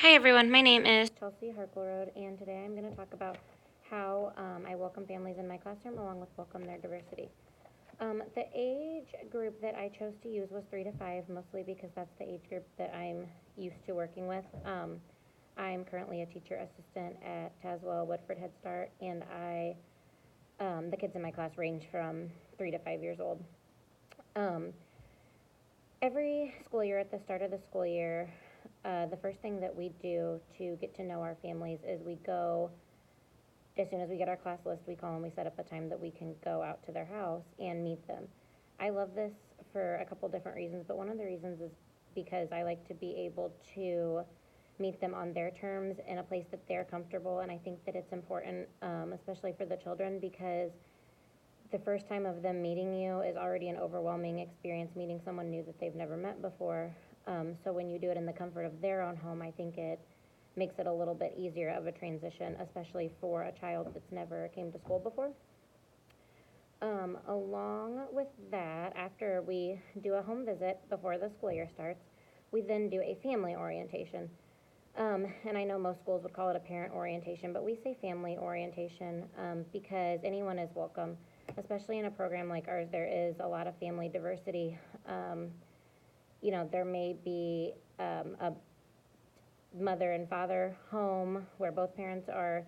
Hi everyone, my name is Chelsea Harkleroad, and today I'm going to talk about how I welcome families in my classroom along with welcome their diversity. The age group that I chose to use was 3 to 5, mostly because that's the age group that I'm used to working with. I'm currently a teacher assistant at Tazewell Woodford Head Start, and the kids in my class range from 3 to 5 years old. Um, every school year, at the start of the school year, the first thing that we do to get to know our families is we go, as soon as we get our class list, we call and we set up a time that we can go out to their house and meet them. I love this for a couple different reasons, but one of the reasons is because I like to be able to meet them on their terms in a place that they're comfortable, and I think that it's important, especially for the children, because the first time of them meeting you is already an overwhelming experience, meeting someone new that they've never met before. So when you do it in the comfort of their own home, I think it makes it a little bit easier of a transition, especially for a child that's never came to school before. Along with that, after we do a home visit before the school year starts, we then do a family orientation. And I know most schools would call it a parent orientation, but we say family orientation because anyone is welcome, especially in a program like ours. There is a lot of family diversity. There may be a mother and father home where both parents are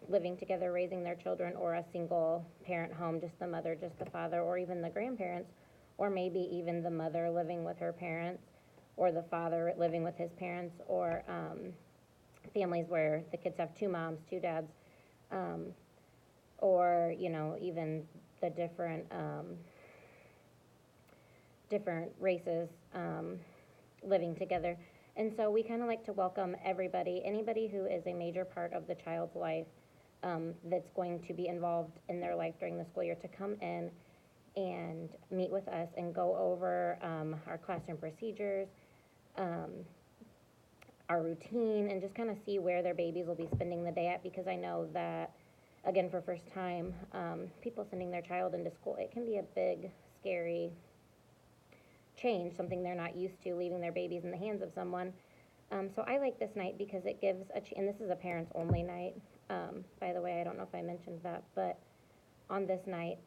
living together raising their children, or a single parent home, just the mother, just the father, or even the grandparents, or maybe even the mother living with her parents, or the father living with his parents, or families where the kids have two moms, two dads, um, or even the different races living together. And so we kind of like to welcome everybody, anybody who is a major part of the child's life, that's going to be involved in their life during the school year, to come in and meet with us and go over our classroom procedures, um, our routine, and just kind of see where their babies will be spending the day at, because I know that, again, for first time people sending their child into school, it can be a big, scary change, something they're not used to, leaving their babies in the hands of someone. So I like this night because it gives and this is a parents only night. By the way, I don't know if I mentioned that, but on this night,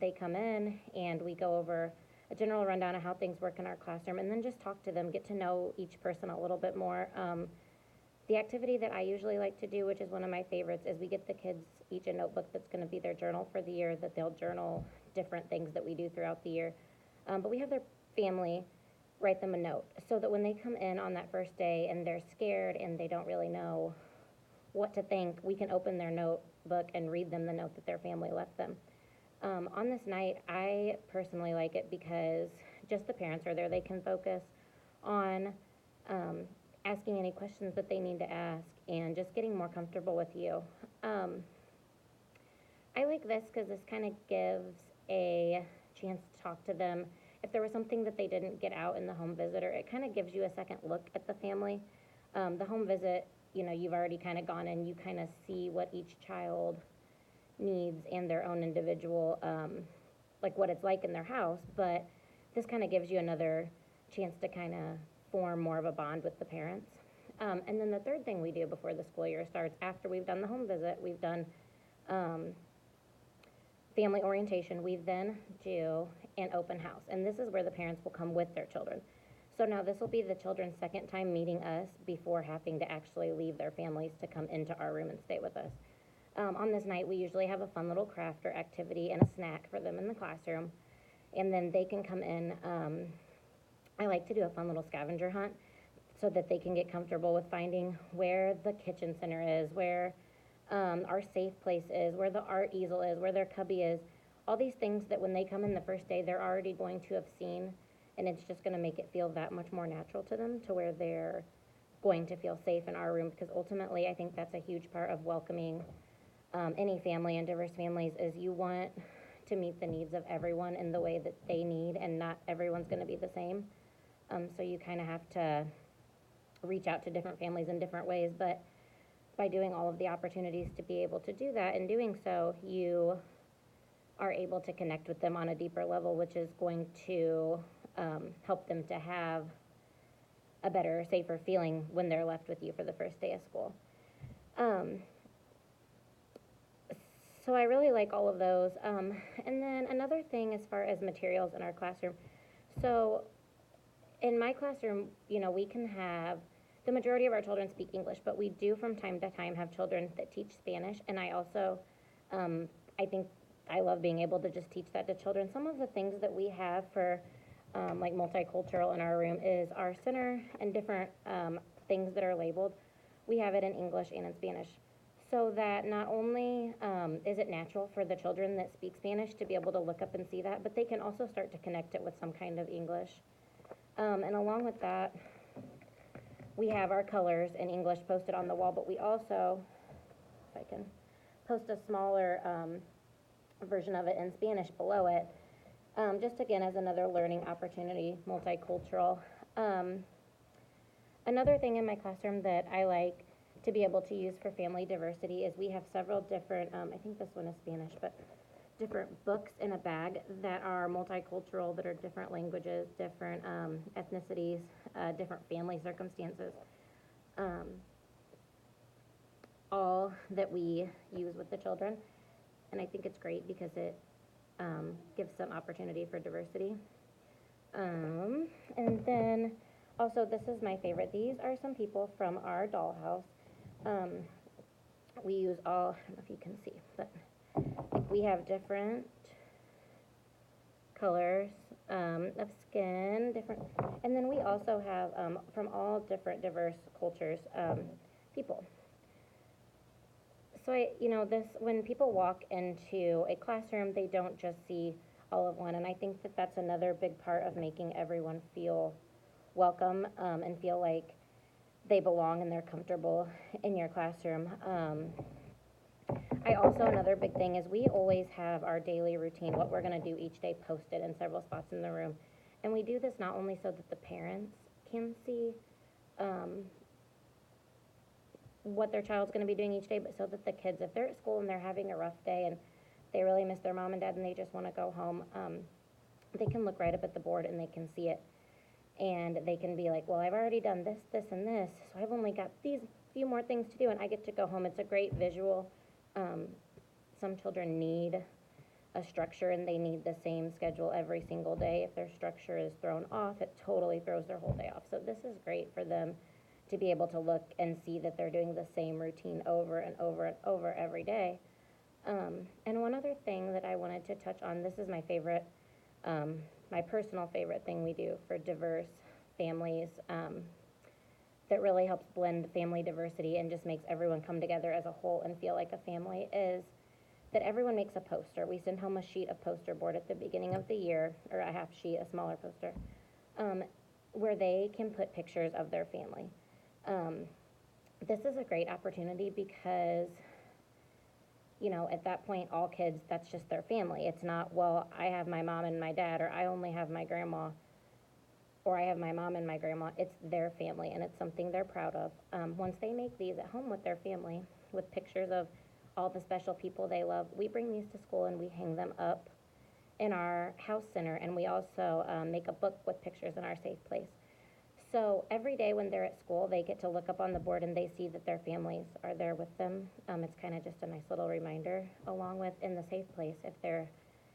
they come in and we go over a general rundown of how things work in our classroom, and then just talk to them, get to know each person a little bit more. The activity that I usually like to do, which is one of my favorites, is we get the kids each a notebook that's going to be their journal for the year, that they'll journal different things that we do throughout the year. But we have their family write them a note, so that when they come in on that first day and they're scared and they don't really know what to think, we can open their notebook and read them the note that their family left them. On this night, I personally like it because just the parents are there. They can focus on um, asking any questions that they need to ask and just getting more comfortable with you. Um, I like this because this kind of gives a chance to talk to them. If there was something that they didn't get out in the home visitor, it kind of gives you a second look at the family. The home visit, you've already kind of gone and you kind of see what each child needs and their own individual, like what it's like in their house, but this kind of gives you another chance to kind of form more of a bond with the parents. And then the third thing we do before the school year starts, after we've done the home visit, we've done um, family orientation, we then do an open house. And this is where the parents will come with their children. So now this will be the children's second time meeting us before having to actually leave their families to come into our room and stay with us. On this night, we usually have a fun little craft or activity and a snack for them in the classroom. And then they can come in. I like to do a fun little scavenger hunt so that they can get comfortable with finding where the kitchen center is, where our safe place is, where the art easel is, where their cubby is. All these things that when they come in the first day, they're already going to have seen, and it's just going to make it feel that much more natural to them, to where they're going to feel safe in our room, because ultimately I think that's a huge part of welcoming any family, and diverse families, is you want to meet the needs of everyone in the way that they need, and not everyone's going to be the same. So you kind of have to reach out to different families in different ways, but by doing all of the opportunities to be able to do that, in doing so, you are able to connect with them on a deeper level, which is going to help them to have a better, safer feeling when they're left with you for the first day of school. Um, so I really like all of those. And then another thing as far as materials in our classroom. So in my classroom, you know, we can have, the majority of our children speak English, but we do from time to time have children that teach Spanish. And I also, I think I love being able to just teach that to children. Some of the things that we have for like multicultural in our room is our center and different things that are labeled. We have it in English and in Spanish. So that not only is it natural for the children that speak Spanish to be able to look up and see that, but they can also start to connect it with some kind of English. And along with that, we have our colors in English posted on the wall, but we also, if I can post a smaller version of it in Spanish below it, just again as another learning opportunity, multicultural. Another thing in my classroom that I like to be able to use for family diversity is we have several different, I think this one is Spanish, but different books in a bag that are multicultural, that are different languages, different ethnicities, different family circumstances, all that we use with the children. And I think it's great because it gives some opportunity for diversity. And then also, this is my favorite. These are some people from our dollhouse. We use all, I don't know if you can see, but we have different colors of skin, different, and then we also have from all different diverse cultures people. So when people walk into a classroom, they don't just see all of one, and I think that that's another big part of making everyone feel welcome and feel like they belong and they're comfortable in your classroom. Another big thing is we always have our daily routine, what we're going to do each day, posted in several spots in the room. And we do this not only so that the parents can see what their child's going to be doing each day, but so that the kids, if they're at school and they're having a rough day and they really miss their mom and dad and they just want to go home, they can look right up at the board and they can see it. And they can be like, well, I've already done this, this, and this, so I've only got these few more things to do, and I get to go home. It's a great visual. Some children need a structure, and they need the same schedule every single day. If their structure is thrown off, it totally throws their whole day off. So this is great for them to be able to look and see that they're doing the same routine over and over and over every day. And one other thing that I wanted to touch on, this is my favorite, my personal favorite thing we do for diverse families that really helps blend family diversity and just makes everyone come together as a whole and feel like a family, is that everyone makes a poster. We send home a sheet of poster board at the beginning of the year, or a half sheet, a smaller poster, where they can put pictures of their family. This is a great opportunity because, at that point, all kids, that's just their family. It's not, well, I have my mom and my dad, or I only have my grandma, or I have my mom and my grandma. It's their family, and it's something they're proud of. Once they make these at home with their family, with pictures of all the special people they love, we bring these to school and we hang them up in our house center, and we also make a book with pictures in our safe place. So every day when they're at school, they get to look up on the board and they see that their families are there with them. It's kind of just a nice little reminder, along with in the safe place, if they're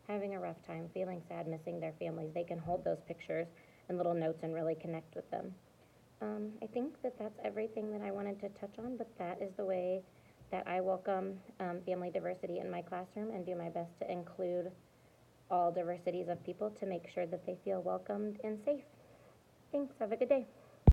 having a rough time, feeling sad, missing their families, they can hold those pictures and little notes and really connect with them. I think that that's everything that I wanted to touch on, but that is the way that I welcome family diversity in my classroom and do my best to include all diversities of people to make sure that they feel welcomed and safe. Thanks. Have a good day.